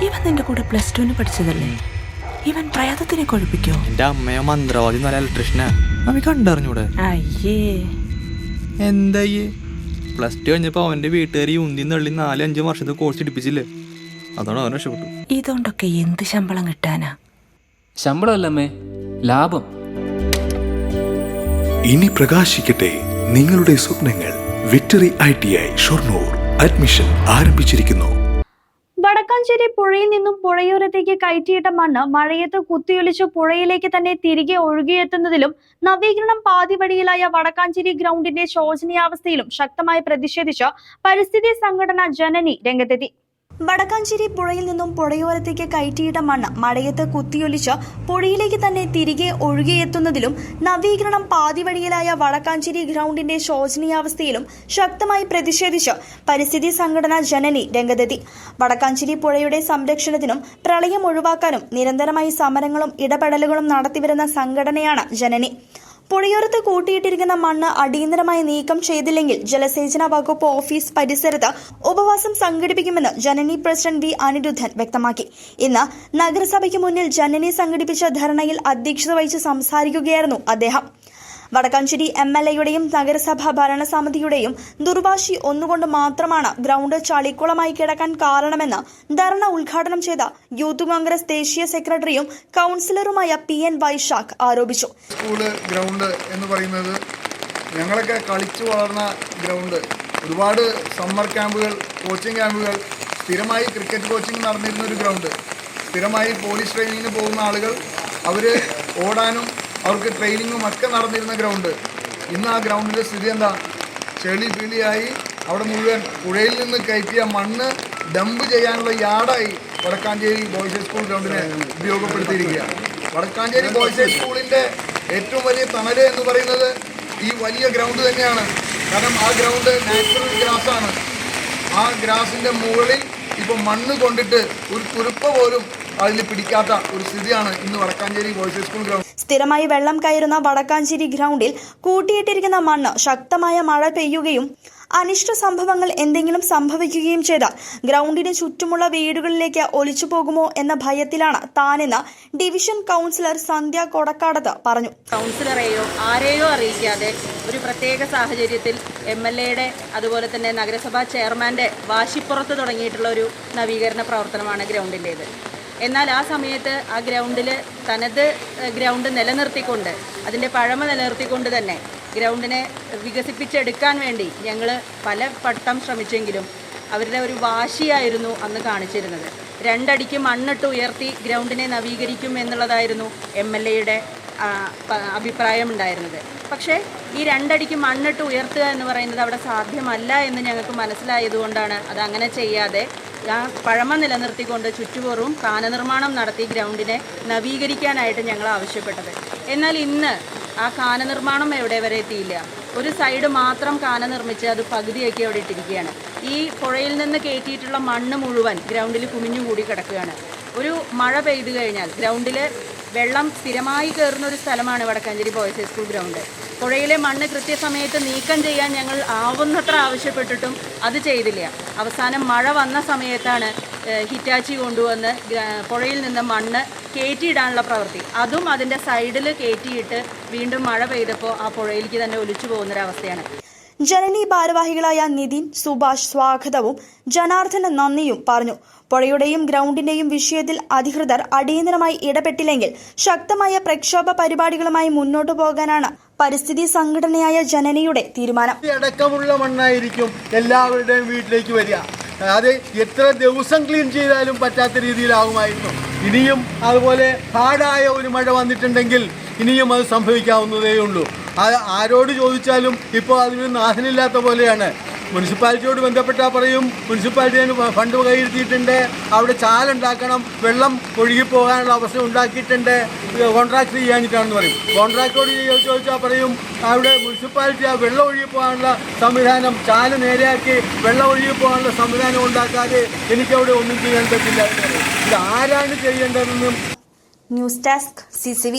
ഇവൻ നിന്റെ കൂടെ +2 പഠിച്ചതല്ലേ? ഇവൻ പ്രയാതത്തിനെ കൊഴിപ്പിക്കോ? എന്റെ അമ്മയോ മന്ത്രവാദി നല്ല ഇലക്ട്രീഷ്യനാ. അവൻ കണ്ടറിഞ്ഞൂടെ? അയ്യേ എന്തായേ +2 കഴിഞ്ഞപ്പോ അവന്റെ വീട്ടുകാരി ഉന്തി നള്ളി 4-5 വർഷത്തെ കോഴ്സ് എടുപ്പിച്ചില്ലേ? അതാണ് അവൻ രക്ഷപ്പെട്ടു. ഇതുകൊണ്ടൊക്കെ എന്ത് ശമ്പളം കിട്ടാനാ? ശമ്പളമല്ലമ്മേ, ലാഭം. ഇനി പ്രകാശിക്കട്ടെ നിങ്ങളുടെ സ്വപ്നങ്ങൾ. വിക്ടറി ITI ഷൊർണൂർ അഡ്മിഷൻ ആരംഭിച്ചിരിക്കുന്നു. വടക്കാഞ്ചേരി പുഴയിൽ നിന്നും പുഴയോരത്തേക്ക് കയറ്റിയിട്ട മണ്ണ് മഴയത്ത് കുത്തിയൊലിച്ച് പുഴയിലേക്ക് തന്നെ തിരികെ ഒഴുകിയെത്തുന്നതിലും നവീകരണം പാതിവഴിയിലായ വടക്കാഞ്ചേരി ഗ്രൗണ്ടിന്റെ ശോചനീയാവസ്ഥയിലും ശക്തമായി പ്രതിഷേധിച്ച് പരിസ്ഥിതി സംഘടന ജനനി രംഗത്തെത്തി. വടക്കാഞ്ചേരി പുഴയിൽ നിന്നും പുഴയോരത്തേക്ക് കയറ്റിയിട്ട മണ്ണ് മഴയത്ത് കുത്തിയൊലിച്ച് പുഴയിലേക്ക് തന്നെ തിരികെ ഒഴുകിയെത്തുന്നതിലും നവീകരണം പാതിവഴിയിലായ വടക്കാഞ്ചേരി ഗ്രൗണ്ടിന്റെ ശോചനീയാവസ്ഥയിലും ശക്തമായി പ്രതിഷേധിച്ച് പരിസ്ഥിതി സംഘടന ജനനി രംഗത്തെത്തി. വടക്കാഞ്ചേരി പുഴയുടെ സംരക്ഷണത്തിനും പ്രളയം ഒഴിവാക്കാനും നിരന്തരമായി സമരങ്ങളും ഇടപെടലുകളും നടത്തിവരുന്ന സംഘടനയാണ് ജനനി. പുഴയോരത്ത് കൂട്ടിയിട്ടിരിക്കുന്ന മണ്ണ് അടിയന്തരമായി നീക്കം ചെയ്തില്ലെങ്കിൽ ജലസേചന വകുപ്പ് ഓഫീസ് പരിസരത്ത് ഉപവാസം സംഘടിപ്പിക്കുമെന്ന് ജനനി പ്രസിഡന്റ് വി അനിരുദ്ധൻ വ്യക്തമാക്കി. ഇന്ന് നഗരസഭയ്ക്ക് മുന്നിൽ ജനനി സംഘടിപ്പിച്ച ധർണയിൽ അധ്യക്ഷത വഹിച്ച് സംസാരിക്കുകയായിരുന്നു അദ്ദേഹം. വടക്കാഞ്ചേരി MLAയുടെയും നഗരസഭാ ഭരണസമിതിയുടെയും ദുർവാശി ഒന്നുകൊണ്ട് മാത്രമാണ് ഗ്രൗണ്ട് ചളിക്കുളമായി കിടക്കാൻ കാരണമെന്ന് ധർണ ഉദ്ഘാടനം ചെയ്ത യൂത്ത് കോൺഗ്രസ് ദേശീയ സെക്രട്ടറിയും കൌൺസിലറുമായ PN വൈശാഖ് ആരോപിച്ചു. സ്കൂള് ഗ്രൗണ്ട് എന്ന് പറയുന്നത് ഞങ്ങളൊക്കെ കളിച്ചു വളർന്ന ഗ്രൗണ്ട്. ഒരുപാട് സമ്മർ ക്യാമ്പുകൾ, കോച്ചിങ് ക്യാമ്പുകൾ, സ്ഥിരമായി ക്രിക്കറ്റ് കോച്ചിങ് നടന്നിരുന്ന ഒരു ഗ്രൗണ്ട്. സ്ഥിരമായി പോലീസ് ട്രെയിനിങ്ങിന് പോകുന്ന ആളുകൾ അവർ ഓടാനും അവർക്ക് ട്രെയിനിങ്ങും ഒക്കെ നടന്നിരുന്ന ഗ്രൗണ്ട്. ഇന്ന് ആ ഗ്രൗണ്ടിൻ്റെ സ്ഥിതി എന്താ? ചെളി പിളിയായി അവിടെ മുഴുവൻ പുഴയിൽ നിന്ന് കയറ്റിയ മണ്ണ് ഡംപ് ചെയ്യാനുള്ള യാർഡായി വടക്കാഞ്ചേരി ബോയ്സ് സ്കൂൾ ഗ്രൗണ്ടിനെ ഉപയോഗപ്പെടുത്തിയിരിക്കുകയാണ്. വടക്കാഞ്ചേരി ബോയ്സ് സ്കൂളിൻ്റെ ഏറ്റവും വലിയ തണല് എന്ന് പറയുന്നത് ഈ വലിയ ഗ്രൗണ്ട് തന്നെയാണ്. കാരണം ആ ഗ്രൗണ്ട് നാച്ചുറൽ ഗ്രാസാണ്. ആ ഗ്രാസിൻ്റെ മുകളിൽ ഇപ്പോൾ മണ്ണ് കൊണ്ടിട്ട് ഒരു കുരുപ്പ പോലും അതിൽ പിടിക്കാത്ത ഒരു സ്ഥിതിയാണ് ഇന്ന് വടക്കാഞ്ചേരി ബോയ്സ് സ്കൂൾ ഗ്രൗണ്ട്. സ്ഥിരമായി വെള്ളം കയറുന്ന വടക്കാഞ്ചേരി ഗ്രൗണ്ടിൽ കൂട്ടിയിട്ടിരിക്കുന്ന മണ്ണ് ശക്തമായ മഴ പെയ്യുകയും അനിഷ്ട സംഭവങ്ങൾ എന്തെങ്കിലും സംഭവിക്കുകയും ചെയ്താൽ ഗ്രൗണ്ടിന് ചുറ്റുമുള്ള വീടുകളിലേക്ക് ഒലിച്ചു പോകുമോ എന്ന ഭയത്തിലാണ് താനെന്ന് ഡിവിഷൻ കൌൺസിലർ സന്ധ്യ കൊടക്കാടത്ത് പറഞ്ഞു. കൌൺസിലറെയോ ആരെയോ അറിയിക്കാതെ ഒരു പ്രത്യേക സാഹചര്യത്തിൽ MLAയുടെ അതുപോലെ തന്നെ നഗരസഭാ ചെയർമാന്റെ വാശിപ്പുറത്ത് തുടങ്ങിയിട്ടുള്ള ഒരു നവീകരണ പ്രവർത്തനമാണ് ഗ്രൗണ്ടിൻ്റേത്. എന്നാൽ ആ സമയത്ത് ആ ഗ്രൗണ്ടിൽ തനത് ഗ്രൗണ്ട് നിലനിർത്തിക്കൊണ്ട് അതിൻ്റെ പഴമ നിലനിർത്തിക്കൊണ്ട് തന്നെ ഗ്രൗണ്ടിനെ വികസിപ്പിച്ചെടുക്കാൻ വേണ്ടി ഞങ്ങൾ പല വട്ടം ശ്രമിച്ചെങ്കിലും അവരുടെ ഒരു വാശിയായിരുന്നു അന്ന് കാണിച്ചിരുന്നത്. 2 അടിക്ക് മണ്ണിട്ട് ഉയർത്തി ഗ്രൗണ്ടിനെ നവീകരിക്കും എന്നുള്ളതായിരുന്നു MLAയുടെ അഭിപ്രായമുണ്ടായിരുന്നത്. പക്ഷേ ഈ 2 അടിക്ക് മണ്ണിട്ട് ഉയർത്തുക എന്ന് പറയുന്നത് അവിടെ സാധ്യമല്ല എന്ന് ഞങ്ങൾക്ക് മനസ്സിലായതുകൊണ്ടാണ് അത് അങ്ങനെ ചെയ്യാതെ ആ പഴമ നിലനിർത്തിക്കൊണ്ട് ചുറ്റുപുറവും കാനനിർമ്മാണം നടത്തി ഗ്രൗണ്ടിനെ നവീകരിക്കാനായിട്ട് ഞങ്ങൾ ആവശ്യപ്പെട്ടത്. എന്നാൽ ഇന്ന് ആ കാനനിർമ്മാണം എവിടെ വരെ എത്തിയില്ല. ഒരു സൈഡ് മാത്രം കാന നിർമ്മിച്ച് അത് പകുതിയാക്കി അവിടെ ഇട്ടിരിക്കുകയാണ്. ഈ പുഴയിൽ നിന്ന് കയറ്റിയിട്ടുള്ള മണ്ണ് മുഴുവൻ ഗ്രൗണ്ടിൽ കുമിഞ്ഞുകൂടി കിടക്കുകയാണ്. ഒരു മഴ പെയ്തു കഴിഞ്ഞാൽ ഗ്രൗണ്ടിൽ വെള്ളം സ്ഥിരമായി കയറുന്ന ഒരു സ്ഥലമാണ് വടക്കാഞ്ചേരി ബോയ്സ് സ്കൂൾ ഗ്രൗണ്ട്. പുഴയിലെ മണ്ണ് കൃത്യസമയത്ത് നീക്കം ചെയ്യാൻ ഞങ്ങൾ ആവുന്നത്ര ആവശ്യപ്പെട്ടിട്ടും അത് ചെയ്തില്ല. അവസാനം മഴ വന്ന സമയത്താണ് ഹിറ്റാച്ചി കൊണ്ടുവന്ന് പുഴയിൽ നിന്ന് മണ്ണ് കയറ്റിയിടാനുള്ള പ്രവൃത്തി. അതും അതിൻ്റെ സൈഡിൽ കയറ്റിയിട്ട് വീണ്ടും മഴ പെയ്തപ്പോൾ ആ പുഴയിലേക്ക് തന്നെ ഒലിച്ചു പോകുന്നൊരവസ്ഥയാണ്. ജനനി ഭാരവാഹികളായ നിതിൻ, സുഭാഷ് സ്വാഗതവും ജനാർദ്ദന് നന്ദിയും പറഞ്ഞു. പുഴയുടെയും ഗ്രൗണ്ടിന്റെയും വിഷയത്തിൽ അധികൃതർ അടിയന്തരമായി ഇടപെട്ടില്ലെങ്കിൽ ശക്തമായ പ്രക്ഷോഭ പരിപാടികളുമായി മുന്നോട്ടു പോകാനാണ് പരിസ്ഥിതി സംഘടനയായ ജനനിയുടെ തീരുമാനം. അടക്കമുള്ള മണ്ണായിരിക്കും എല്ലാവരുടെയും വീട്ടിലേക്ക് വരിക. അത് എത്ര ദിവസം ക്ലീൻ ചെയ്താലും പറ്റാത്ത രീതിയിലാകുമായിരുന്നു. ഇനിയും അതുപോലെ ഹാർഡായ ഒരു മഴ വന്നിട്ടുണ്ടെങ്കിൽ ഇനിയും അത് സംഭവിക്കാവുന്നതേ ഉള്ളൂ. ആരോട് ചോദിച്ചാലും ഇപ്പോൾ അതിന് നാഥനില്ലാത്ത പോലെയാണ്. മുനിസിപ്പാലിറ്റിയോട് ബന്ധപ്പെട്ടാൽ പറയും മുനിസിപ്പാലിറ്റി ഫണ്ട് കയ്യിരുത്തിയിട്ടുണ്ട്, അവിടെ ചാലുണ്ടാക്കണം, വെള്ളം ഒഴുകിപ്പോകാനുള്ള അവസ്ഥ ഉണ്ടാക്കിയിട്ടുണ്ട്, കോൺട്രാക്ട് ചെയ്യാനിട്ടാണെന്ന് പറയും. കോൺട്രാക്ടോട് ചോദിച്ചാൽ പറയും അവിടെ മുനിസിപ്പാലിറ്റി ആ വെള്ളം ഒഴുകിപ്പോകാനുള്ള സംവിധാനം, ചാല് നേരെയാക്കി വെള്ളം ഒഴുകിപ്പോകാനുള്ള സംവിധാനം ഉണ്ടാക്കാതെ എനിക്കവിടെ ഒന്നും ചെയ്യാൻ പറ്റില്ല. ഇത് ആരാണ് ചെയ്യേണ്ടതെന്നും. News desk CCV.